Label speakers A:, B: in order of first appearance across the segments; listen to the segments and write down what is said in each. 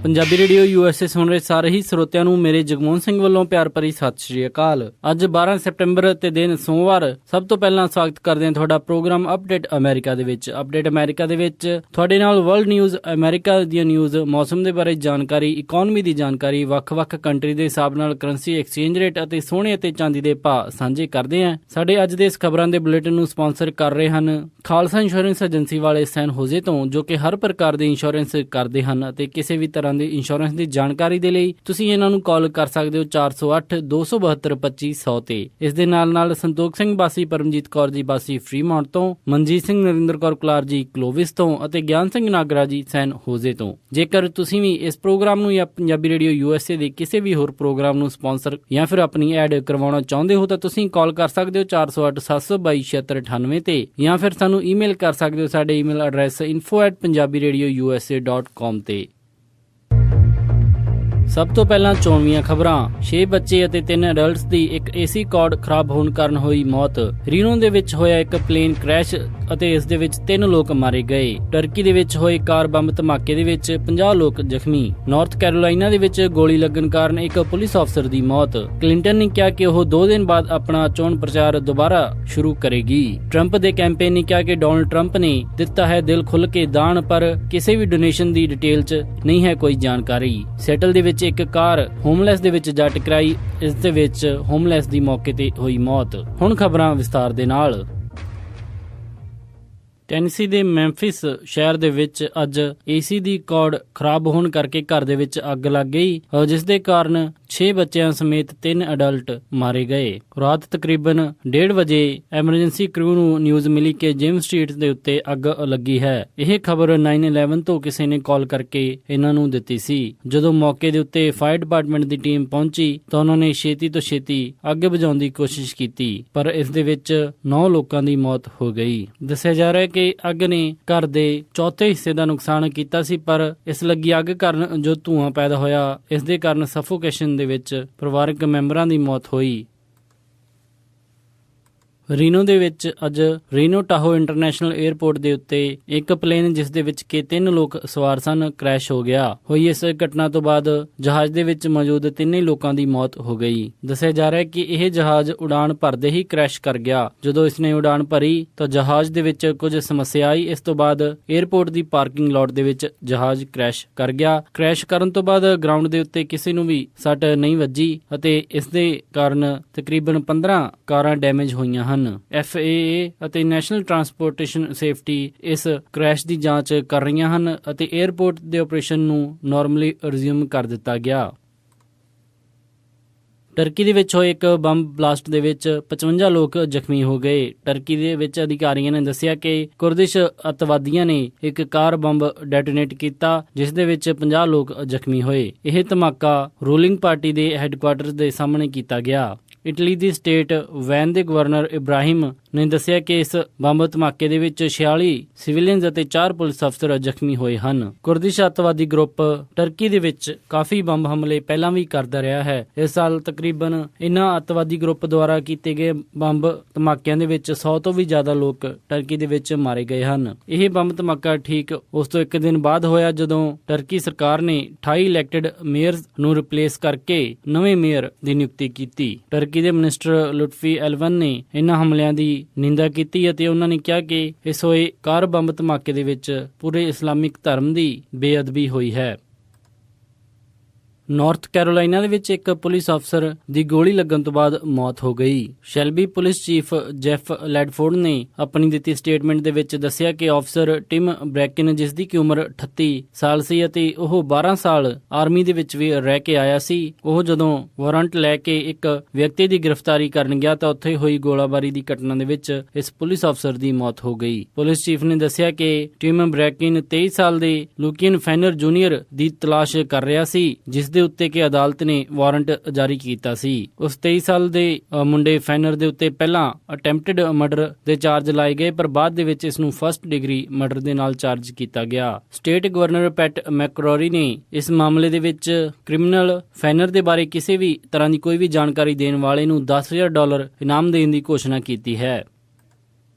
A: Punjabi radio USA ਸੁਣ ਰਹੇ ਸਾਰੇ ਹੀ ਸਰੋਤਿਆਂ ਨੂੰ ਮੇਰੇ ਜਗਮੋਹਨ ਸਿੰਘ ਵੱਲੋਂ ਪਿਆਰ ਭਰੀ ਸਤਿ ਸ਼੍ਰੀ ਅਕਾਲ। ਅੱਜ 12 ਸਤੰਬਰ ਤੇ ਦਿਨ ਸੋਮਵਾਰ। ਸਭ ਤੋਂ ਪਹਿਲਾਂ ਸਵਾਗਤ ਕਰਦੇ ਹਾਂ ਤੁਹਾਡਾ ਪ੍ਰੋਗਰਾਮ ਅਪਡੇਟ ਅਮਰੀਕਾ ਦੇ ਵਿੱਚ। ਅਪਡੇਟ ਅਮਰੀਕਾ ਦੇ ਵਿੱਚ ਤੁਹਾਡੇ ਨਾਲ ਵਰਲਡ ਨਿਊਜ਼, ਅਮਰੀਕਾ ਦੀਆਂ ਨਿਊਜ਼, ਮੌਸਮ ਦੇ ਬਾਰੇ ਜਾਣਕਾਰੀ, ਇਕਨੋਮੀ ਦੀ ਜਾਣਕਾਰੀ, ਵੱਖ-ਵੱਖ ਕੰਟਰੀ ਦੇ ਹਿਸਾਬ ਨਾਲ ਕਰੰਸੀ ਐਕਸਚੇਂਜ ਰੇਟ ਅਤੇ ਸੋਨੇ ਅਤੇ ਚਾਂਦੀ ਦੇ ਭਾਅ ਸਾਂਝੇ ਕਰਦੇ ਹਾਂ। ਸਾਡੇ ਅੱਜ ਦੇ ਇਸ ਖਬਰਾਂ ਦੇ ਬੁਲੇਟਿਨ ਨੂੰ ਸਪਾਂਸਰ ਕਰ ਰਹੇ ਹਨ ਖਾਲਸਾ ਇੰਸ਼ੋਰੈਂਸ ਏਜੰਸੀ ਵਾਲੇ ਸੈਨ ਹੋਜ਼ੇ ਤੋਂ, ਜੋ ਕਿ ਹਰ ਪ੍ਰਕਾਰ ਦੇ ਇੰਸ਼ੋਰੈਂਸ ਕਰਦੇ ਹਨ ਅਤੇ ਕਿਸੇ ਵੀ ਤਰ੍ਹਾਂ ਦੇ ਇੰਸ਼ੋਰੈਂਸ ਦੀ ਜਾਣਕਾਰੀ ਦੇ ਲਈ ਤੁਸੀਂ ਇਹਨਾਂ ਨੂੰ ਕਾਲ ਕਰ ਸਕਦੇ ਹੋ 408-272-2500 ਤੇ। ਇਸ ਦੇ ਨਾਲ ਸੰਤੋਖ ਸਿੰਘ ਬਾਸੀ ਪਰਮਜੀਤ ਕੌਰ ਜੀ ਬਾਸੀ ਫਰੀਮਾਉਂਟ ਤੋਂ, ਮਨਜੀਤ ਸਿੰਘ ਨਰਿੰਦਰ ਕੌਰ ਕੁਲਾਰ ਜੀ ਕਲੋਵਿਸ ਤੋਂ ਅਤੇ ਗਿਆਨ ਸਿੰਘ ਨਾਗਰਾ ਜੀ ਸੈਨ ਹੋਜ਼ੇ ਤੋਂ। ਜੇਕਰ ਤੁਸੀਂ ਵੀ ਇਸ ਪ੍ਰੋਗਰਾਮ ਨੂੰ ਜਾਂ ਪੰਜਾਬੀ ਰੇਡੀਓ USA ਦੇ ਕਿਸੇ ਵੀ ਹੋਰ ਪ੍ਰੋਗਰਾਮ ਨੂੰ ਸਪਾਂਸਰ ਜਾਂ ਫਿਰ ਆਪਣੀ ਐਡ ਕਰਵਾਉਣਾ ਚਾਹੁੰਦੇ ਹੋ ਤਾਂ ਤੁਸੀਂ ਕਾਲ ਕਰ ਸਕਦੇ ਹੋ 408-722-7698 ਤੇ, ਜਾਂ ਫਿਰ ਸਾਨੂੰ ਈਮੇਲ ਕਰ ਸਕਦੇ ਹੋ ਸਾਡੇ ਈਮੇਲ ਐਡਰੈਸ info@punjabiradiousa.com ਤੇ। ਸਭ ਤੋਂ ਪਹਿਲਾਂ ਚੋਣਵੀਆਂ ਖਬਰਾਂ। 6 ਬੱਚੇ ਅਤੇ 3 ਅਡਲਟਸ ਦੀ ਇੱਕ AC ਕਾਰਡ ਖਰਾਬ ਹੋਣ ਕਾਰਨ ਹੋਈ ਮੌਤ। ਰੀਨੋ ਦੇ ਵਿੱਚ ਹੋਇਆ ਇੱਕ ਪਲੇਨ ਕ੍ਰੈਸ਼ ਅਤੇ ਇਸ ਦੇ ਵਿੱਚ 3 ਲੋਕ ਮਾਰੇ ਗਏ। ਟਰਕੀ ਦੇ ਵਿੱਚ ਹੋਏ ਕਾਰ ਬੰਬ ਧਮਾਕੇ ਦੇ ਵਿੱਚ 50 ਲੋਕ ਜ਼ਖਮੀ। ਨਾਰਥ ਕੈਰੋਲਾਈਨਾ ਦੇ ਵਿੱਚ ਗੋਲੀ ਲੱਗਣ ਕਾਰਨ ਇੱਕ ਪੁਲਿਸ ਅਫਸਰ ਦੀ ਮੌਤ। ਕਲਿੰਟਨ ਨੇ ਕਿਹਾ ਕਿ ਉਹ 2 ਦਿਨ ਬਾਅਦ ਆਪਣਾ ਚੋਣ ਪ੍ਰਚਾਰ ਦੁਬਾਰਾ ਸ਼ੁਰੂ ਕਰੇਗੀ। ਟਰੰਪ ਦੇ ਕੈਂਪੇਨ ਨੇ ਕਿਹਾ ਕਿ ਡੋਨਲਡ ਟਰੰਪ ਨੇ ਦਿੱਤਾ ਹੈ ਦਿਲ ਖੁੱਲ੍ਹ ਕੇ ਦਾਨ, ਪਰ ਕਿਸੇ ਵੀ ਡੋਨੇਸ਼ਨ ਦੀ ਡਿਟੇਲ 'ਚ ਨਹੀਂ ਹੈ ਕੋਈ ਜਾਣਕਾਰੀ। ਸੈਟਲ ਦੇ ਵਿੱਚ ਇੱਕ ਕਾਰ ਹੋਮਲੈਸ ਦੇ ਵਿੱਚ ਜਾ ਟਕਰਾਈ। ਇਸ ਦੇ ਵਿੱਚ ਹੋਮਲੈਸ ਦੀ ਮੌਕੇ ਤੇ ਹੋਈ ਮੌਤ। ਹੁਣ ਖਬਰਾਂ ਵਿਸਤਾਰ ਦੇ ਨਾਲ। ਟੈਨੇਸੀ ਦੇ ਮੈਂਫਿਸ ਸ਼ਹਿਰ ਦੇ ਵਿੱਚ ਅੱਜ AC ਦੀ ਕਾਰਡ ਖਰਾਬ ਹੋਣ ਕਰਕੇ ਘਰ ਦੇ ਵਿੱਚ ਅੱਗ ਲੱਗ ਗਈ, ਜਿਸ ਦੇ ਕਾਰਨ 6 ਬੱਚਿਆਂ ਸਮੇਤ 3 ਅਡਲਟ ਮਾਰੇ ਗਏ। ਰਾਤ ਤਕਰੀਬਨ 1:30 ਵਜੇ ਐਮਰਜੈਂਸੀ ਕਰੂ ਨੂੰ ਨਿਊਜ਼ ਮਿਲੀ ਕਿ ਜਿਮ ਸਟਰੀਟ ਦੇ ਉੱਤੇ ਅੱਗ ਲੱਗੀ ਹੈ। ਇਹ ਖਬਰ 911 ਤੋਂ ਕਿਸੇ ਨੇ ਕਾਲ ਕਰਕੇ ਇਹਨਾਂ ਨੂੰ ਦਿੱਤੀ ਸੀ। ਜਦੋਂ ਮੌਕੇ ਦੇ ਉੱਤੇ ਫਾਇਰ ਡਿਪਾਰਟਮੈਂਟ ਦੀ ਟੀਮ ਪਹੁੰਚੀ ਤਾਂ ਉਹਨਾਂ ਨੇ ਛੇਤੀ ਤੋਂ ਛੇਤੀ ਅੱਗ ਬੁਝਾਉਣ ਦੀ ਕੋਸ਼ਿਸ਼ ਕੀਤੀ, ਪਰ ਇਸ ਦੇ ਵਿੱਚ 9 ਲੋਕਾਂ ਦੀ ਮੌਤ ਹੋ ਗਈ। ਦੱਸਿਆ ਜਾ ਰਿਹਾ ਕਿ ਅੱਗ ਨੇ ਘਰ ਦੇ ਚੌਥੇ ਹਿੱਸੇ ਦਾ ਨੁਕਸਾਨ ਕੀਤਾ ਸੀ, ਪਰ ਇਸ ਲੱਗੀ ਅੱਗ ਕਾਰਨ ਜੋ ਧੂੰਆਂ ਪੈਦਾ ਹੋਇਆ, ਇਸ ਦੇ ਕਾਰਨ ਸਫੋਕੇਸ਼ਨ ਦੇ ਵਿੱਚ ਪਰਿਵਾਰਕ ਮੈਂਬਰਾਂ ਦੀ ਮੌਤ ਹੋਈ। ਰੀਨੋ ਦੇ ਵਿੱਚ ਅੱਜ ਰੀਨੋ ਟਾਹੋ ਇੰਟਰਨੈਸ਼ਨਲ 에ਅਰਪੋਰਟ ਦੇ ਉੱਤੇ ਇੱਕ ਪਲੇਨ ਜਿਸ ਦੇ ਵਿੱਚ ਕਿ 3 ਲੋਕ ਸਵਾਰ ਸਨ ਕ੍ਰੈਸ਼ ਹੋ ਗਿਆ। ਹੋਈ ਇਸ ਘਟਨਾ ਤੋਂ ਬਾਅਦ ਜਹਾਜ਼ ਦੇ ਵਿੱਚ ਮੌਜੂਦ 3 ਲੋਕਾਂ ਦੀ ਮੌਤ ਹੋ ਗਈ। ਦੱਸਿਆ ਜਾ ਰਿਹਾ ਹੈ ਕਿ ਇਹ ਜਹਾਜ਼ ਉਡਾਨ ਭਰਦੇ ਹੀ ਕ੍ਰੈਸ਼ ਕਰ ਗਿਆ। ਜਦੋਂ ਇਸਨੇ ਉਡਾਨ ਭਰੀ ਤਾਂ ਜਹਾਜ਼ ਦੇ ਵਿੱਚ ਕੁਝ ਸਮੱਸਿਆ ਆਈ। ਇਸ ਤੋਂ ਬਾਅਦ 에ਅਰਪੋਰਟ ਦੀ ਪਾਰਕਿੰਗ ਲਾਟ ਦੇ ਵਿੱਚ ਜਹਾਜ਼ ਕ੍ਰੈਸ਼ ਕਰ ਗਿਆ। ਕ੍ਰੈਸ਼ ਕਰਨ ਤੋਂ ਬਾਅਦ ਗਰਾਊਂਡ ਦੇ ਉੱਤੇ ਕਿਸੇ ਨੂੰ ਵੀ ਸੱਟ ਨਹੀਂ ਵੱਜੀ ਅਤੇ ਇਸ ਦੇ ਕਾਰਨ ਤਕਰੀਬਨ 15 ਕਾਰਾਂ ਡੈਮੇਜ ਹੋਈਆਂ ਹਨ। FAA ਅਤੇ ਨੈਸ਼ਨਲ ਟਰਾਂਸਪੋਰਟੇਸ਼ਨ ਸੇਫਟੀ ਇਸ ਕ੍ਰੈਸ਼ ਦੀ ਜਾਂਚ ਕਰ ਰਹੀਆਂ ਹਨ ਅਤੇ 에ਅਰਪੋਰਟ ਦੇ ਆਪਰੇਸ਼ਨ ਨੂੰ ਨਾਰਮਲੀ ਰਿਜ਼ਿਊਮ ਕਰ ਦਿੱਤਾ ਗਿਆ। ਟਰਕੀ ਦੇ ਵਿੱਚ ਹੋਏ ਇੱਕ ਬੰਬ ਬਲਾਸਟ ਦੇ ਵਿੱਚ 55 ਲੋਕ ਜ਼ਖਮੀ ਹੋ ਗਏ। ਟਰਕੀ ਦੇ ਵਿੱਚ ਅਧਿਕਾਰੀਆਂ ਨੇ ਦੱਸਿਆ ਕਿ ਕੁਰਦਿਸ਼ ਅੱਤਵਾਦੀਆਂ ਨੇ ਇੱਕ ਕਾਰ ਬੰਬ ਡੈਟੋਨੇਟ ਕੀਤਾ, ਜਿਸ ਦੇ ਵਿੱਚ 50 ਲੋਕ ਜ਼ਖਮੀ ਹੋਏ। ਇਹ ਧਮਾਕਾ ਰੂਲਿੰਗ ਪਾਰਟੀ ਦੇ ਹੈੱਡਕੁਆਰਟਰ ਦੇ ਸਾਹਮਣੇ ਕੀਤਾ ਗਿਆ। ਇਟਲੀ ਦੀ ਸਟੇਟ ਵੈਨ ਦੇ ਗਵਰਨਰ ਇਬਰਾਹਿਮ ਨੇ ਦੱਸਿਆ ਕਿ ਇਸ ਬੰਬ ਧਮਾਕੇ ਦੇ ਵਿੱਚ 46 ਸਿਵਿਲੀਅਨਜ਼ ਅਤੇ 4 ਪੁਲਿਸ ਅਫਸਰ ਜ਼ਖਮੀ ਹੋਏ ਹਨ। ਕੁਰਦਿਸ਼ ਅੱਤਵਾਦੀ ਗਰੁੱਪ ਟਰਕੀ ਦੇ ਵਿੱਚ ਕਾਫੀ ਬੰਬ ਹਮਲੇ ਪਹਿਲਾਂ ਵੀ ਕਰਦਾ ਰਿਹਾ ਹੈ। ਇਸ ਸਾਲ ਤਕਰੀਬਨ ਇਹਨਾਂ ਅੱਤਵਾਦੀ ਗਰੁੱਪ ਦੁਆਰਾ ਕੀਤੇ ਗਏ ਬੰਬ ਧਮਾਕਿਆਂ ਦੇ ਵਿੱਚ 100 ਤੋਂ ਵੀ ਜ਼ਿਆਦਾ ਲੋਕ ਟਰਕੀ ਦੇ ਵਿੱਚ ਮਾਰੇ ਗਏ ਹਨ। ਇਹ ਬੰਬ ਧਮਾਕਾ ਠੀਕ ਉਸ ਤੋਂ ਇੱਕ ਦਿਨ ਬਾਅਦ ਹੋਇਆ ਜਦੋਂ ਟਰਕੀ ਸਰਕਾਰ ਨੇ 28 ਇਲੈਕਟਡ ਮੇਅਰਸ ਨੂੰ ਰਿਪਲੇਸ ਕਰਕੇ ਨਵੇਂ ਮੇਅਰ ਦੀ ਨਿਯੁਕਤੀ ਕੀਤੀ। ਟਰਕੀ ਦੇ ਮਿਨਿਸਟਰ ਲੁਤਫੀ ਐਲਵਨ ਨੇ ਇਹਨਾਂ ਹਮਲਿਆਂ ਦੀ ਨਿੰਦਾ ਕੀਤੀ ਅਤੇ ਉਹਨਾਂ ਨੇ ਕਿਹਾ ਕਿ ਇਸ ਹੋਏ ਕਾਰ ਬੰਬ ਧਮਾਕੇ ਦੇ ਵਿੱਚ ਪੂਰੇ ਇਸਲਾਮਿਕ ਧਰਮ ਦੀ ਬੇਅਦਬੀ ਹੋਈ ਹੈ। ਨਾਰਥ ਕੈਰੋਲਾਈਨਾ ਦੇ ਵਿੱਚ ਇੱਕ ਪੁਲਿਸ ਅਫਸਰ ਦੀ ਗੋਲੀ ਲੱਗਣ ਤੋਂ ਬਾਅਦ ਮੌਤ ਹੋ ਗਈ। ਸ਼ੈਲਬੀ ਪੁਲਿਸ ਚੀਫ ਜੈਫ ਲੈਡਫੋਰਡ ਨੇ ਆਪਣੀ ਦਿੱਤੀ ਸਟੇਟਮੈਂਟ ਦੇ ਵਿੱਚ ਦੱਸਿਆ ਕਿ ਅਫਸਰ ਟਿਮ ਬ੍ਰੈਕਿਨ, ਜਿਸ ਦੀ ਉਮਰ 38 ਸਾਲ ਸੀ ਅਤੇ ਉਹ 12 ਸਾਲ ਆਰਮੀ ਦੇ ਵਿੱਚ ਵੀ ਰਹਿ ਕੇ ਆਇਆ ਸੀ, ਉਹ ਜਦੋਂ ਵਾਰੰਟ ਲੈ ਕੇ ਇੱਕ ਵਿਅਕਤੀ ਦੀ ਗ੍ਰਿਫਤਾਰੀ ਕਰਨ ਗਿਆ ਤਾਂ ਉੱਥੇ ਹੋਈ ਗੋਲਾਬਾਰੀ ਦੀ ਘਟਨਾ ਦੇ ਵਿੱਚ ਇਸ ਪੁਲਿਸ ਅਫਸਰ ਦੀ ਮੌਤ ਹੋ ਗਈ। ਪੁਲਿਸ ਚੀਫ ਨੇ ਦੱਸਿਆ ਕਿ ਟਿਮ ਬ੍ਰੈਕਿਨ 23 ਸਾਲ ਦੇ ਲੂਕੀਅਨ ਫੈਨਰ ਜੂਨੀਅਰ ਦੀ ਤਲਾਸ਼ ਕਰ ਰਿਹਾ ਸੀ, ਜਿਸ ਦੇ ਉੱਤੇ ਕਿ ਅਦਾਲਤ ਨੇ ਵਾਰੰਟ ਜਾਰੀ ਕੀਤਾ ਸੀ। ਉਸ 23 ਸਾਲ ਦੇ ਮੁੰਡੇ ਫੈਨਰ ਦੇ ਉੱਤੇ ਪਹਿਲਾਂ ਅਟੈਂਪਟਡ ਮਰਡਰ ਦੇ ਚਾਰਜ ਲਾਏ ਗਏ, ਪਰ ਬਾਅਦ ਦੇ ਵਿੱਚ ਇਸ ਨੂੰ ਫਸਟ ਡਿਗਰੀ ਮਰਡਰ ਦੇ ਨਾਲ ਚਾਰਜ ਕੀਤਾ ਗਿਆ। ਸਟੇਟ ਗਵਰਨਰ ਪੈਟ ਮੈਕਰੋਰੀ ਨੇ ਇਸ ਮਾਮਲੇ ਦੇ ਵਿੱਚ ਕ੍ਰਿਮੀਨਲ ਫੈਨਰ ਦੇ ਬਾਰੇ ਕਿਸੇ ਵੀ ਤਰ੍ਹਾਂ ਦੀ ਕੋਈ ਵੀ ਜਾਣਕਾਰੀ ਦੇਣ ਵਾਲੇ ਨੂੰ $10,000 ਇਨਾਮ ਦੇਣ ਦੀ ਘੋਸ਼ਣਾ ਕੀਤੀ ਹੈ।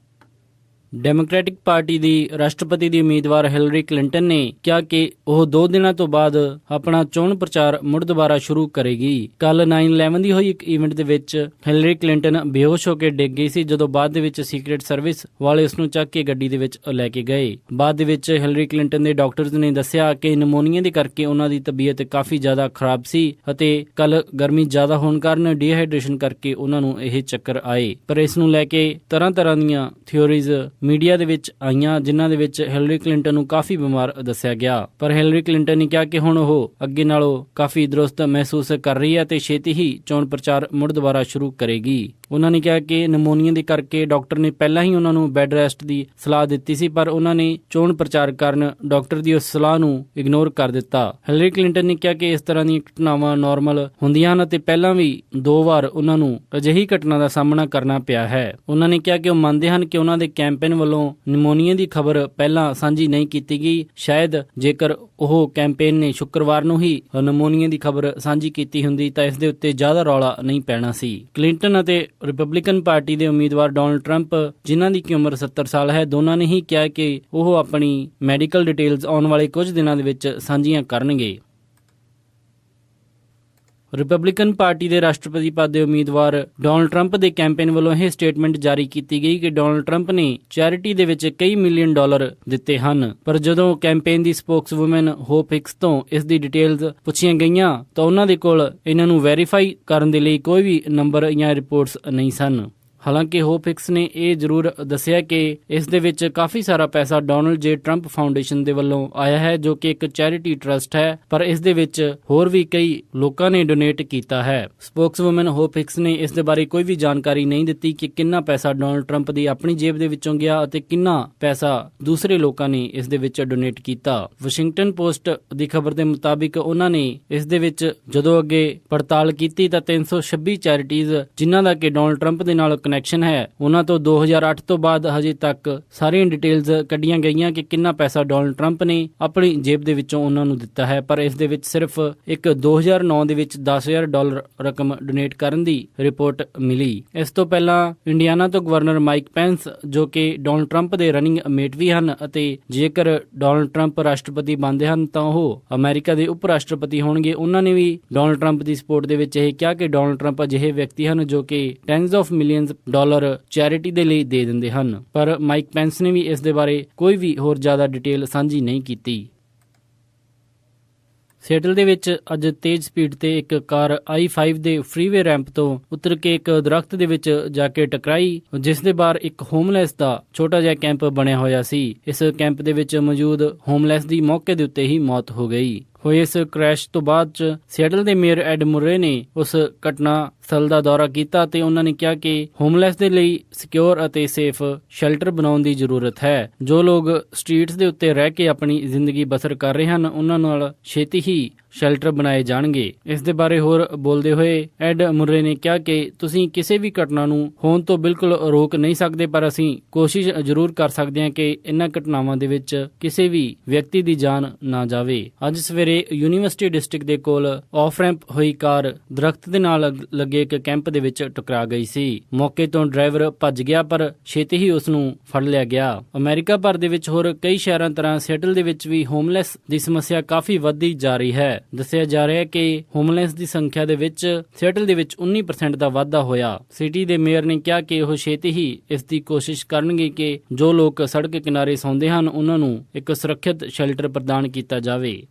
A: ਡੈਮੋਕ੍ਰੈਟਿਕ ਪਾਰਟੀ ਦੀ ਰਾਸ਼ਟਰਪਤੀ ਦੀ ਉਮੀਦਵਾਰ ਹਿਲਰੀ ਕਲਿੰਟਨ ਨੇ ਕਿਹਾ ਕਿ ਉਹ 2 ਦਿਨਾਂ ਤੋਂ ਬਾਅਦ ਆਪਣਾ ਚੋਣ ਪ੍ਰਚਾਰ ਮੁੜ ਦੁਬਾਰਾ ਸ਼ੁਰੂ ਕਰੇਗੀ। ਕੱਲ 9/11 ਦੀ ਹੋਈ ਇੱਕ ਈਵੈਂਟ ਦੇ ਵਿੱਚ ਹਿਲਰੀ ਕਲਿੰਟਨ ਬੇਹੋਸ਼ ਹੋ ਕੇ ਡਿੱਗ ਗਈ ਸੀ, ਜਦੋਂ ਬਾਅਦ ਦੇ ਵਿੱਚ ਸੀਕ੍ਰੇਟ ਸਰਵਿਸ ਵਾਲੇ ਉਸ ਨੂੰ ਚੱਕ ਕੇ ਗੱਡੀ ਦੇ ਵਿੱਚ ਲੈ ਕੇ ਗਏ। ਬਾਅਦ ਦੇ ਵਿੱਚ ਹਿਲਰੀ ਕਲਿੰਟਨ ਦੇ ਡਾਕਟਰਜ਼ ਨੇ ਦੱਸਿਆ ਕਿ ਨਮੂਨੀਆ ਦੇ ਕਰਕੇ ਉਹਨਾਂ ਦੀ ਤਬੀਅਤ ਕਾਫੀ ਜ਼ਿਆਦਾ ਖਰਾਬ ਸੀ ਅਤੇ ਕੱਲ ਗਰਮੀ ਜ਼ਿਆਦਾ ਹੋਣ ਕਾਰਨ ਡੀਹਾਈਡਰੇਸ਼ਨ ਕਰਕੇ ਉਹਨਾਂ ਨੂੰ ਇਹ ਚੱਕਰ ਆਏ। ਪਰ ਇਸ ਨੂੰ ਲੈ ਕੇ ਤਰ੍ਹਾਂ ਦੀਆਂ ਥਿਊਰੀਜ਼ ਮੀਡੀਆ ਦੇ ਵਿੱਚ ਆਈਆਂ, ਜਿਨ੍ਹਾਂ ਦੇ ਵਿੱਚ ਹਿਲਰੀ ਕਲਿੰਟਨ ਨੂੰ ਕਾਫੀ ਬਿਮਾਰ ਦੱਸਿਆ ਗਿਆ। ਪਰ ਹਿਲਰੀ ਕਲਿੰਟਨ ਨੇ ਕਿਹਾ ਕਿ ਹੁਣ ਉਹ ਅੱਗੇ ਨਾਲੋਂ ਕਾਫੀ ਦਰੁਸਤ ਮਹਿਸੂਸ ਕਰ ਰਹੀ ਹੈ ਤੇ ਛੇਤੀ ਹੀ ਚੋਣ ਪ੍ਰਚਾਰ ਮੁੜ ਦੁਬਾਰਾ ਸ਼ੁਰੂ ਕਰੇਗੀ। ਉਹਨਾਂ ਨੇ ਕਿਹਾ ਕਿ ਨਮੂਨੀਆ ਦੇ ਕਰਕੇ ਡਾਕਟਰ ਨੇ ਪਹਿਲਾਂ ਹੀ ਉਹਨਾਂ ਨੂੰ ਬੈੱਡ ਰੈਸਟ ਦੀ ਸਲਾਹ ਦਿੱਤੀ ਸੀ, ਪਰ ਉਹਨਾਂ ਨੇ ਚੋਣ ਪ੍ਰਚਾਰ ਕਾਰਨ ਡਾਕਟਰ ਦੀ ਉਸ ਸਲਾਹ ਨੂੰ ਇਗਨੋਰ ਕਰ ਦਿੱਤਾ। ਹਿਲਰੀ ਕਲਿੰਟਨ ਨੇ ਕਿਹਾ ਕਿ ਇਸ ਤਰ੍ਹਾਂ ਦੀਆਂ ਘਟਨਾਵਾਂ ਨਾਰਮਲ ਹੁੰਦੀਆਂ ਹਨ ਅਤੇ ਪਹਿਲਾਂ ਵੀ 2 ਵਾਰ ਉਹਨਾਂ ਨੂੰ ਅਜਿਹੀ ਘਟਨਾ ਦਾ ਸਾਹਮਣਾ ਕਰਨਾ ਪਿਆ ਹੈ। ਉਹਨਾਂ ਨੇ ਕਿਹਾ ਕਿ ਉਹ ਮੰਨਦੇ ਹਨ ਕਿ ਉਹਨਾਂ ਦੇ ਕੈਂਪੇਨ ਵੱਲੋਂ ਨਮੂਨੀਆ ਦੀ ਖਬਰ ਪਹਿਲਾਂ ਸਾਂਝੀ ਨਹੀਂ ਕੀਤੀ ਗਈ। ਸ਼ਾਇਦ ਜੇਕਰ ਉਹ ਕੈਂਪੇਨ ਨੇ ਸ਼ੁੱਕਰਵਾਰ ਨੂੰ ਹੀ ਨਮੂਨੀਆ ਦੀ ਖਬਰ ਸਾਂਝੀ ਕੀਤੀ ਹੁੰਦੀ ਤਾਂ ਇਸ ਦੇ ਉੱਤੇ ਜ਼ਿਆਦਾ ਰੌਲਾ ਨਹੀਂ ਪੈਣਾ ਸੀ। ਕਲਿੰਟਨ ਅਤੇ ਰਿਪਬਲਿਕਨ ਪਾਰਟੀ ਦੇ ਉਮੀਦਵਾਰ ਡੋਨਾਲਡ ਟਰੰਪ, ਜਿਨ੍ਹਾਂ ਦੀ ਉਮਰ 70 ਸਾਲ ਹੈ, ਦੋਨਾਂ ਨੇ ਹੀ ਕਿਹਾ ਕਿ ਉਹ ਆਪਣੀ ਮੈਡੀਕਲ ਡਿਟੇਲਸ ਆਉਣ ਵਾਲੇ ਕੁਝ ਦਿਨਾਂ ਦੇ ਵਿੱਚ ਸਾਂਝੀਆਂ ਕਰਨਗੇ। ਰਿਪਬਲਿਕਨ ਪਾਰਟੀ ਦੇ ਰਾਸ਼ਟਰਪਤੀ ਪਦ ਦੇ ਉਮੀਦਵਾਰ ਡੋਨਾਲਡ ਟਰੰਪ ਦੇ ਕੈਂਪੇਨ ਵੱਲੋਂ ਇਹ ਸਟੇਟਮੈਂਟ ਜਾਰੀ ਕੀਤੀ ਗਈ ਕਿ ਡੋਨਾਲਡ ਟਰੰਪ ਨੇ ਚੈਰਿਟੀ ਦੇ ਵਿੱਚ ਕਈ ਮਿਲੀਅਨ ਡਾਲਰ ਦਿੱਤੇ ਹਨ, ਪਰ ਜਦੋਂ ਕੈਂਪੇਨ ਦੀ ਸਪੋਕਸਵੂਮਨ ਹੋਪ ਹਿਕਸ ਤੋਂ ਇਸ ਦੀ ਡਿਟੇਲਸ ਪੁੱਛੀਆਂ ਗਈਆਂ ਤਾਂ ਉਹਨਾਂ ਦੇ ਕੋਲ ਇਹਨਾਂ ਨੂੰ ਵੈਰੀਫਾਈ ਕਰਨ ਦੇ ਲਈ ਕੋਈ ਵੀ ਨੰਬਰ ਜਾਂ ਰਿਪੋਰਟਸ ਨਹੀਂ ਸਨ। ਹਾਲਾਂਕਿ ਹੋਪ ਹਿਕਸ ਨੇ ਇਹ ਜ਼ਰੂਰ ਦੱਸਿਆ ਕਿ ਇਸ ਦੇ ਵਿੱਚ ਕਾਫੀ ਸਾਰਾ ਪੈਸਾ ਡੋਨਾਲਡ ਜੇ ਟਰੰਪ ਫਾਊਂਡੇਸ਼ਨ ਦੇ ਵੱਲੋਂ ਆਇਆ ਹੈ, ਜੋ ਕਿ ਇੱਕ ਚੈਰਿਟੀ ਟਰਸਟ ਹੈ, ਪਰ ਇਸ ਦੇ ਵਿੱਚ ਹੋਰ ਵੀ ਕਈ ਲੋਕਾਂ ਨੇ ਡੋਨੇਟ ਕੀਤਾ ਹੈ। ਸਪੋਕਸਵੂਮਨ ਹੋਪ ਹਿਕਸ ਨੇ ਇਸ ਦੇ ਬਾਰੇ ਕੋਈ ਵੀ ਜਾਣਕਾਰੀ ਨਹੀਂ ਦਿੱਤੀ ਕਿ ਕਿੰਨਾ ਪੈਸਾ ਡੋਨਾਲਡ ਟਰੰਪ ਦੀ ਆਪਣੀ ਜੇਬ ਦੇ ਵਿੱਚੋਂ ਗਿਆ ਅਤੇ ਕਿੰਨਾ ਪੈਸਾ ਦੂਸਰੇ ਲੋਕਾਂ ਨੇ ਇਸ ਦੇ ਵਿੱਚ ਡੋਨੇਟ ਕੀਤਾ। ਵਾਸ਼ਿੰਗਟਨ ਪੋਸਟ ਦੀ ਖਬਰ ਦੇ ਮੁਤਾਬਿਕ ਉਹਨਾਂ ਨੇ ਇਸ ਦੇ ਵਿੱਚ ਜਦੋਂ ਅੱਗੇ ਪੜਤਾਲ ਕੀਤੀ ਤਾਂ 326 ਚੈਰਿਟੀਜ਼, ਜਿਨ੍ਹਾਂ ਦਾ ਕਿ ਡੋਨਾਲਡ ਟਰੰਪ ਦੇ ਨਾਲ ਕਨੈਕਸ਼ਨ ਹੈ, ਉਹਨਾਂ ਤੋਂ 2008 ਤੋਂ ਬਾਅਦ ਹਜੇ ਤੱਕ ਸਾਰੀਆਂ ਡਿਟੇਲਸ ਕੱਢੀਆਂ ਗਈਆਂ ਕਿ ਕਿੰਨਾ ਪੈਸਾ ਡੋਨਾਲਡ ਟਰੰਪ ਨੇ ਆਪਣੀ ਜੇਬ ਦੇ ਵਿੱਚੋਂ ਉਹਨਾਂ ਨੂੰ ਦਿੱਤਾ ਹੈ, ਪਰ ਇਸ ਦੇ ਵਿੱਚ ਸਿਰਫ ਇੱਕ 2009 ਦੇ ਵਿੱਚ $10,000 ਰਕਮ ਡੋਨੇਟ ਕਰਨ ਦੀ ਰਿਪੋਰਟ ਮਿਲੀ। ਇਸ ਤੋਂ ਪਹਿਲਾਂ ਇੰਡੀਆਨਾ ਤੋਂ ਗਵਰਨਰ ਮਾਈਕ ਪੈਂਸ, ਜੋ ਕਿ ਡੋਨਾਲਡ ਟਰੰਪ ਦੇ ਰਨਿੰਗ ਮੇਟ ਵੀ ਹਨ ਅਤੇ ਜੇਕਰ ਡੋਨਾਲਡ ਟਰੰਪ ਰਾਸ਼ਟਰਪਤੀ ਬਣਦੇ ਹਨ ਤਾਂ ਉਹ ਅਮਰੀਕਾ ਦੇ ਉਪ ਰਾਸ਼ਟਰਪਤੀ ਹੋਣਗੇ, ਉਹਨਾਂ ਨੇ ਵੀ ਡੋਨਾਲਡ ਟਰੰਪ ਦੀ ਸਪੋਰਟ ਦੇ ਵਿੱਚ ਇਹ ਕਿਹਾ ਕਿ ਡੋਨਾਲਡ ਟਰੰਪ ਅਜਿਹੇ ਵਿਅਕਤੀ ਹਨ ਜੋ ਕਿ tens of millions dollar charity ਦੇ ਲਈ ਦੇ ਦਿੰਦੇ ਹਨ। ਪਰ ਮਾਈਕ ਪੈਂਸ ਨੇ ਵੀ ਇਸ ਦੇ ਬਾਰੇ ਕੋਈ ਵੀ ਹੋਰ ਜ਼ਿਆਦਾ ਡਿਟੇਲ ਸਾਂਝੀ ਨਹੀਂ ਕੀਤੀ। ਸਿਏਟਲ ਦੇ ਵਿੱਚ ਅੱਜ ਤੇਜ਼ ਸਪੀਡ ਤੇ ਇੱਕ ਕਾਰ I-5 ਦੇ ਫ੍ਰੀਵੇ ਰੈਂਪ ਤੋਂ ਉਤਰ ਕੇ ਇੱਕ ਦਰਖਤ ਦੇ ਵਿੱਚ ਜਾ ਕੇ ਟਕਰਾਈ, ਜਿਸ ਦੇ ਬਾਹਰ ਇੱਕ ਹੋਮਲੈਸ ਦਾ ਛੋਟਾ ਜਿਹਾ ਕੈਂਪ ਬਣਿਆ ਹੋਇਆ ਸੀ। ਇਸ ਕੈਂਪ ਦੇ ਵਿੱਚ ਮੌਜੂਦ ਹੋਮਲੈਸ ਦੀ ਮੌਕੇ ਦੇ ਉੱਤੇ ਹੀ ਮੌਤ ਹੋ ਗਈ। ਹੋਏ ਇਸ ਕ੍ਰੈਸ਼ ਤੋਂ ਬਾਅਦ ਚ ਸਿਏਟਲ ਦੇ ਮੇਅਰ ਐਡ ਮੁਰੇ ਨੇ ਉਸ ਘਟਨਾ ਸਥਲ ਦਾ ਦੌਰਾ ਕੀਤਾ ਤੇ ਉਹਨਾਂ ਨੇ ਕਿਹਾ ਕਿ ਹੋਮਲੈਸ ਦੇ ਲਈ ਸਿਕਿਉਰ ਅਤੇ ਸੇਫ ਸ਼ੈਲਟਰ ਬਣਾਉਣ ਦੀ ਜ਼ਰੂਰਤ ਹੈ। ਜੋ ਲੋਕ ਸਟਰੀਟਸ ਦੇ ਉੱਤੇ ਰਹਿ ਕੇ ਆਪਣੀ ਜ਼ਿੰਦਗੀ ਬਸਰ ਕਰ ਰਹੇ ਹਨ, ਉਹਨਾਂ ਨਾਲ ਛੇਤੀ ਹੀ ਸ਼ੈਲਟਰ ਬਣਾਏ ਜਾਣਗੇ। ਇਸ ਦੇ ਬਾਰੇ ਹੋਰ ਬੋਲਦੇ ਹੋਏ ਐਡ ਮੁਰੇ ਨੇ ਕਿਹਾ ਕਿ ਤੁਸੀਂ ਕਿਸੇ ਵੀ ਘਟਨਾ ਨੂੰ ਹੋਣ ਤੋਂ ਬਿਲਕੁਲ ਰੋਕ ਨਹੀਂ ਸਕਦੇ, ਪਰ ਅਸੀਂ ਕੋਸ਼ਿਸ਼ ਜ਼ਰੂਰ ਕਰ ਸਕਦੇ ਹਾਂ ਕਿ ਇਹਨਾਂ ਘਟਨਾਵਾਂ ਦੇ ਵਿੱਚ ਕਿਸੇ ਵੀ ਵਿਅਕਤੀ ਦੀ ਜਾਨ ਨਾ ਜਾਵੇ। ਅੱਜ ਸਵੇਰੇ ਯੂਨੀਵਰਸਿਟੀ ਡਿਸਟ੍ਰਿਕਟ ਦੇ ਕੋਲ ਆਫ ਰੈਂਪ ਹੋਈ ਕਾਰ ਦਰਖਤ ਦੇ ਨਾਲ ਲੱਗੇ ਇੱਕ ਕੈਂਪ ਦੇ ਵਿੱਚ ਟਕਰਾ ਗਈ ਸੀ। ਮੌਕੇ ਤੋਂ ਡਰਾਈਵਰ ਭੱਜ ਗਿਆ, ਪਰ ਛੇਤੀ ਹੀ ਉਸ ਨੂੰ ਫੜ ਲਿਆ ਗਿਆ। ਅਮਰੀਕਾ ਭਰ ਦੇ ਵਿੱਚ ਹੋਰ ਕਈ ਸ਼ਹਿਰਾਂ ਤਰ੍ਹਾਂ ਸਿਏਟਲ ਦੇ ਵਿੱਚ ਵੀ ਹੋਮਲੈਸ ਦੀ ਸਮੱਸਿਆ ਕਾਫੀ ਵੱਧਦੀ ਜਾ ਰਹੀ ਹੈ। ਦੱਸਿਆ ਜਾ ਰਿਹਾ ਹੈ ਕਿ ਹੋਮਲੈਸ ਦੀ ਸੰਖਿਆ ਦੇ ਵਿੱਚ ਸਿਏਟਲ ਦੇ ਵਿੱਚ 19% ਦਾ ਵਾਧਾ ਹੋਇਆ। ਸਿਟੀ ਦੇ ਮੇਅਰ ਨੇ ਕਿਹਾ ਕਿ ਉਹ ਛੇਤੀ ਹੀ ਇਸ ਦੀ ਕੋਸ਼ਿਸ਼ ਕਰਨਗੇ ਕਿ ਜੋ ਲੋਕ ਸੜਕ ਕਿਨਾਰੇ ਸੌਂਦੇ ਹਨ ਉਹਨਾਂ ਨੂੰ ਇੱਕ ਸੁਰੱਖਿਅਤ ਸ਼ੈਲਟਰ ਪ੍ਰਦਾਨ ਕੀਤਾ ਜਾਵੇ।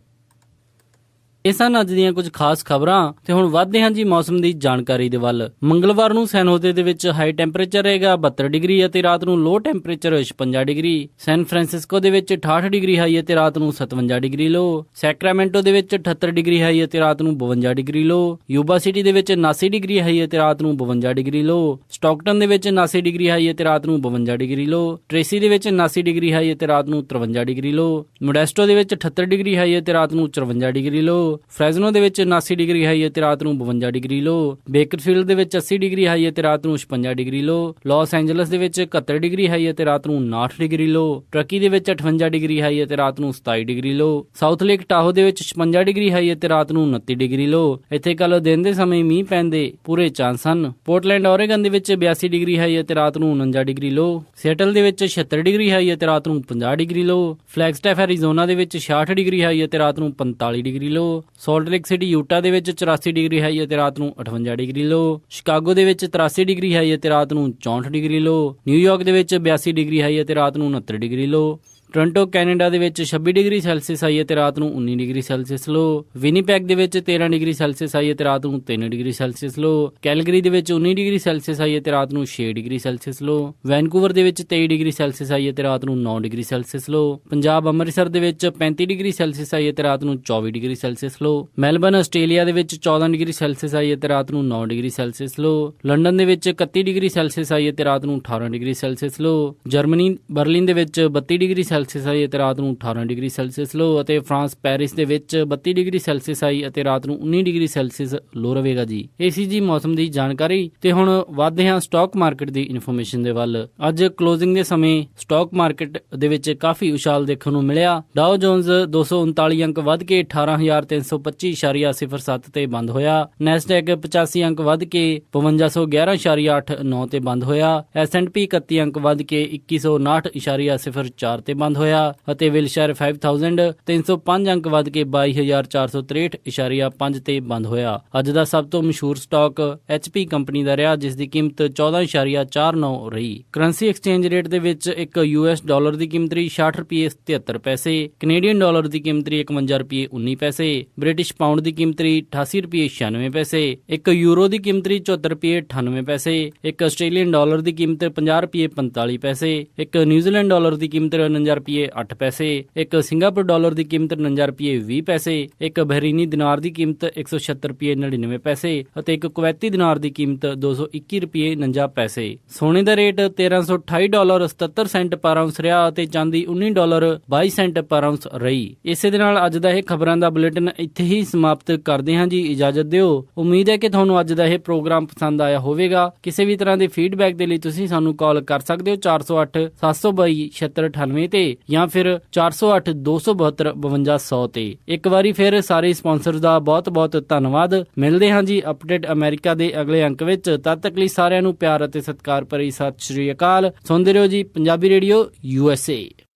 A: ਇਹ ਸਨ ਅੱਜ ਦੀਆਂ ਕੁਝ ਖਾਸ ਖਬਰਾਂ ਤੇ ਹੁਣ ਵਧਦੇ ਹਾਂ ਜੀ ਮੌਸਮ ਦੀ ਜਾਣਕਾਰੀ ਦੇ ਵੱਲ। ਮੰਗਲਵਾਰ ਨੂੰ ਸੈਨ ਹੋਜ਼ੇ ਦੇ ਵਿੱਚ ਹਾਈ ਟੈਂਪਰੇਚਰ ਰਹੇਗਾ 72 ਡਿਗਰੀ ਅਤੇ ਰਾਤ ਨੂੰ ਲੋ ਟੈਂਪਰੇਚਰ 56 ਡਿਗਰੀ। ਸੈਨ ਫਰਾਂਸਿਸਕੋ ਦੇ ਵਿੱਚ 68 ਡਿਗਰੀ ਹਾਈ ਅਤੇ ਰਾਤ ਨੂੰ 57 ਡਿਗਰੀ ਲੋ। ਸੈਕਰਾਮੈਂਟੋ ਦੇ ਵਿੱਚ 78 ਡਿਗਰੀ ਹਾਈ ਅਤੇ ਰਾਤ ਨੂੰ 52 ਡਿਗਰੀ ਲੋ। ਯੂਬਾ ਸਿਟੀ ਦੇ ਵਿੱਚ 79 ਡਿਗਰੀ ਹਾਈ ਅਤੇ ਰਾਤ ਨੂੰ 52 ਡਿਗਰੀ ਲੋ। ਸਟਾਕਟਨ ਦੇ ਵਿੱਚ 79 ਡਿਗਰੀ ਹਾਈ ਅਤੇ ਰਾਤ ਨੂੰ 52 ਡਿਗਰੀ ਲੋ। ਟ੍ਰੇਸੀ ਦੇ ਵਿੱਚ 79 ਡਿਗਰੀ ਹਾਈ ਅਤੇ ਰਾਤ ਨੂੰ 53 ਡਿਗਰੀ ਲੋ। ਮੋਡੈਸਟੋ ਦੇ ਵਿੱਚ 78 ਡਿਗਰੀ ਹਾਈ ਅਤੇ ਰਾਤ ਨੂੰ 54 ਡਿਗਰੀ ਲੋ। ਫ੍ਰੈਜ਼ਨੋ ਦੇ ਵਿੱਚ 79 ਡਿਗਰੀ ਹਾਈ ਅਤੇ ਰਾਤ ਨੂੰ 52 ਡਿਗਰੀ ਲੋ। ਬੇਕਰਫੀਲਡ ਦੇ ਵਿੱਚ 80 ਡਿਗਰੀ ਹਾਈ ਅਤੇ ਰਾਤ ਨੂੰ 56 ਡਿਗਰੀ ਲੋ। ਲਾਸ ਐਂਜਲਸ ਦੇ ਵਿੱਚ 71 ਡਿਗਰੀ ਹਾਈ ਅਤੇ ਰਾਤ ਨੂੰ 59 ਡਿਗਰੀ ਲੋ। ਟਰਕੀ ਦੇ ਵਿੱਚ 58 ਡਿਗਰੀ ਹਾਈ ਅਤੇ ਰਾਤ ਨੂੰ 27 ਡਿਗਰੀ ਲੋ। ਸਾਊਥ ਲੇਕ ਟਾਹੋ ਦੇ ਵਿੱਚ 56 ਡਿਗਰੀ ਹਾਈ ਅਤੇ ਰਾਤ ਨੂੰ 29 ਡਿਗਰੀ ਲੋ। ਇੱਥੇ ਕੱਲ ਦਿਨ ਦੇ ਸਮੇਂ ਮੀਂਹ ਪੈਣ ਦੇ ਪੂਰੇ ਚਾਂਸ ਹਨ। ਪੋਰਟਲੈਂਡ ਓਰੇਗਨ ਦੇ ਵਿੱਚ 82 ਡਿਗਰੀ ਹਾਈ ਅਤੇ ਰਾਤ ਨੂੰ 49 ਡਿਗਰੀ ਲੋ। ਸਿਏਟਲ ਦੇ ਵਿੱਚ 76 ਡਿਗਰੀ ਹਾਈ ਅਤੇ ਰਾਤ ਨੂੰ 50 ਡਿਗਰੀ ਲੋ। ਫਲੈਗਸਟੈਫ ਐਰੀਜ਼ੋਨਾ ਦੇ ਵਿੱਚ 66 ਡਿਗਰੀ ਹਾਈ ਅਤੇ ਰਾਤ ਨੂੰ 45 ਡਿਗਰੀ ਲੋ। ਸਾਲਟ ਲੇਕ ਸਿਟੀ ਯੂਟਾ ਦੇ ਵਿੱਚ 84 ਡਿਗਰੀ ਹਾਈ ਅਤੇ ਰਾਤ ਨੂੰ 58 ਡਿਗਰੀ ਲੋ। ਸ਼ਿਕਾਗੋ ਦੇ ਵਿੱਚ 83 ਡਿਗਰੀ ਹਾਈ ਅਤੇ ਰਾਤ ਨੂੰ 64 ਡਿਗਰੀ ਲੋ। ਨਿਊਯਾਰਕ ਦੇ ਵਿੱਚ 82 ਡਿਗਰੀ ਹਾਈ ਅਤੇ ਰਾਤ ਨੂੰ 69 ਡਿਗਰੀ ਲੋ। ਟੋਰਾਂਟੋ ਕੈਨੇਡਾ ਦੇ ਵਿੱਚ 26 ਡਿਗਰੀ ਸੈਲਸੀਅਸ ਹਾਈ ਅਤੇ ਰਾਤ ਨੂੰ 19 ਡਿਗਰੀ ਸੈਲਸੀਅਸ ਲੋ। ਵਿਨੀਪੈਗ ਦੇ ਵਿੱਚ 13 ਡਿਗਰੀ ਸੈਲਸੀਅਸ ਹਾਈ ਅਤੇ ਰਾਤ ਨੂੰ 3 ਡਿਗਰੀ ਸੈਲਸੀਅਸ ਲੋ। ਕੈਲਗਰੀ ਦੇ ਵਿੱਚ 19 ਡਿਗਰੀ ਸੈਲਸੀਅਸ ਹਾਈ ਅਤੇ ਰਾਤ ਨੂੰ 6 ਡਿਗਰੀ ਸੈਲਸੀਅਸ ਲੋ। ਵੈਨਕੂਵਰ ਦੇ ਵਿੱਚ 23 ਡਿਗਰੀ ਸੈਲਸੀਅਸ ਹਾਈ ਅਤੇ ਰਾਤ ਨੂੰ 9 ਡਿਗਰੀ ਸੈਲਸੀਅਸ ਲੋ। ਪੰਜਾਬ ਅੰਮ੍ਰਿਤਸਰ ਦੇ ਵਿੱਚ 35 ਡਿਗਰੀ ਸੈਲਸੀਅਸ ਹਾਈ ਅਤੇ ਰਾਤ ਨੂੰ 24 ਡਿਗਰੀ ਸੈਲਸੀਅਸ ਲੋ। ਮੈਲਬਨ ਆਸਟ੍ਰੇਲੀਆ ਦੇ ਵਿੱਚ 14 ਡਿਗਰੀ ਸੈਲਸੀਅਸ ਹਾਈ ਅਤੇ ਰਾਤ ਨੂੰ 9 ਡਿਗਰੀ ਸੈਲਸੀਅਸ ਲੋ। ਲੰਡਨ ਦੇ ਵਿੱਚ 31 ਡਿਗਰੀ ਸੈਲਸੀਅਸ ਹਾਈ ਅਤੇ ਰਾਤ ਨੂੰ 18 ਡਿਗਰੀ ਸੈਲਸੀਅਸ ਲੋ। ਜਰਮਨੀ ਬਰਲਿਨ ਦੇ ਵਿੱਚ 32 ਡਿਗਰੀ ਸੈਲਸੀਅਸ ਹਾਈ ਅਤੇ ਰਾਤ ਨੂੰ 18 ਡਿਗਰੀ ਸੈਲਸੀਅਸ ਲੋ। ਅਤੇ ਫਰਾਂਸ ਪੈਰਿਸ ਦੇ ਵਿੱਚ 32 ਡਿਗਰੀ ਸੈਲਸੀਅਸ ਹਾਈ ਅਤੇ ਰਾਤ ਨੂੰ 19 ਡਿਗਰੀ ਸੈਲਸੀਅਸ ਲੋ ਰਹੇਗਾ ਜੀ। ਇਹ ਸੀ ਜੀ ਮੌਸਮ ਦੀ ਜਾਣਕਾਰੀ। ਤੇ ਹੁਣ ਵਧਦੇ ਹਾਂ ਸਟਾਕ ਮਾਰਕੀਟ ਦੀ ਇਨਫੋਰਮੇਸ਼ਨ ਦੇ ਵੱਲ। ਅੱਜ ਕਲੋਜ਼ਿੰਗ ਦੇ ਸਮੇਂ ਸਟਾਕ ਮਾਰਕੀਟ ਦੇ ਵਿੱਚ ਕਾਫੀ ਉਛਾਲ ਦੇਖਣ ਨੂੰ ਮਿਲਿਆ। ਡਾਓ ਜੋਨਸ 239 ਅੰਕ ਵੱਧ ਕੇ 18,325.07 ਤੇ ਬੰਦ ਹੋਇਆ। ਨੈਸਡੈਕ 85 ਅੰਕ ਵੱਧ ਕੇ 5511.89 ਤੇ ਬੰਦ ਹੋਇਆ। S&P 31 ਅੰਕ ਵੱਧ ਕੇ 2159.04 ਤੇ ਬੰਦ ਹੋਇਆ। ਅਤੇ ਵਿਲਸ਼ਾਇਰ 5000 305 ਅੰਕ ਵੱਧ ਕੇ 22,463.5 ਤੇ ਬੰਦ ਹੋਇਆ। ਅੱਜ ਦਾ ਸਭ ਤੋਂ ਮਸ਼ਹੂਰ ਸਟਾਕ HP ਕੰਪਨੀ ਦਾ ਰਿਹਾ, ਜਿਸ ਦੀ ਕੀਮਤ 14.49 ਰਹੀ। ਕਰੰਸੀ ਐਕਸਚੇਂਜ ਰੇਟ ਦੇ ਵਿੱਚ ਇੱਕ US ਡਾਲਰ ਦੀ ਕੀਮਤ ਰਹੀ 66 ਰੁਪਏ 77 ਪੈਸੇ, ਕੈਨੇਡੀਅਨ ਡਾਲਰ ਦੀ ਕੀਮਤ ਰਹੀ 51 ਰੁਪਏ 19 ਪੈਸੇ, ਬ੍ਰਿਟਿਸ਼ ਪਾਉਂਡ ਦੀ ਕੀਮਤ ਰਹੀ 88 ਰੁਪਏ 96 ਪੈਸੇ, ਇੱਕ ਯੂਰੋ ਦੀ ਕੀਮਤ ਰਹੀ 74 ਰੁਪਏ 98 ਪੈਸੇ, ਇੱਕ ਆਸਟ੍ਰੇਲੀਅਨ ਡਾਲਰ ਦੀ ਕੀਮਤ 50 ਰੁਪਏ 45 ਪੈਸੇ, ਇੱਕ ਨਿਊਜ਼ੀਲੈਂਡ ਡਾਲਰ ਦੀ ਕੀਮਤ 49 ਰੁਪਏ 8 ਪੈਸੇ, ਇੱਕ ਸਿੰਗਾਪੁਰ ਡਾਲਰ ਦੀ ਕੀਮਤ 49 ਰੁਪਏ 20 ਪੈਸੇ, ਇੱਕ ਬਹਿਰੀਨੀ ਦਿਨਾਰ ਦੀ ਕੀਮਤ 176 ਰੁਪਏ 99 ਪੈਸੇ ਅਤੇ ਇੱਕ ਕੁਵੈਤੀ ਦਿਨਾਰ ਦੀ ਕੀਮਤ 221 ਰੁਪਏ 49 ਪੈਸੇ। ਸੋਨੇ ਦਾ ਰੇਟ $1328.77 ਪਰ ਆਉਂਸ ਰਿਹਾ ਅਤੇ ਚਾਂਦੀ $19.22 ਪਰ ਆਉਂਸ ਰਹੀ। ਇਸੇ ਦੇ ਨਾਲ ਅੱਜ ਦਾ ਇਹ ਖਬਰਾਂ ਦਾ ਬੁਲੇਟਿਨ ਇੱਥੇ ਹੀ ਸਮਾਪਤ ਕਰਦੇ ਹਾਂ ਜੀ। ਇਜਾਜ਼ਤ ਦਿਓ। ਉਮੀਦ ਹੈ ਕਿ ਤੁਹਾਨੂੰ ਅੱਜ ਦਾ ਇਹ ਪ੍ਰੋਗਰਾਮ ਪਸੰਦ ਆਇਆ ਹੋਵੇਗਾ। ਕਿਸੇ ਵੀ ਤਰ੍ਹਾਂ ਦੇ ਫੀਡਬੈਕ ਦੇ ਲਈ ਤੁਸੀਂ ਸਾਨੂੰ ਕਾਲ ਕਰ ਸਕਦੇ ਹੋ 408 722 7698 ਤੇ ਜਾਂ ਫਿਰ 408 272 5200 ਤੇ। ਇੱਕ ਵਾਰੀ ਫਿਰ ਸਾਰੇ ਸਪਾਂਸਰਸ ਦਾ ਬਹੁਤ ਬਹੁਤ ਧੰਨਵਾਦ। ਮਿਲਦੇ ਹਾਂ ਜੀ ਅਪਡੇਟ ਅਮਰੀਕਾ ਦੇ ਅਗਲੇ ਅੰਕ ਵਿੱਚ। ਤਦ ਤੱਕ ਲਈ ਸਾਰਿਆਂ ਨੂੰ ਪਿਆਰ ਅਤੇ ਸਤਿਕਾਰ ਭਰੀ ਸਤਿ ਸ਼੍ਰੀ ਅਕਾਲ। ਸੁਣਦੇ ਰਹੋ ਜੀ ਪੰਜਾਬੀ ਰੇਡੀਓ USA।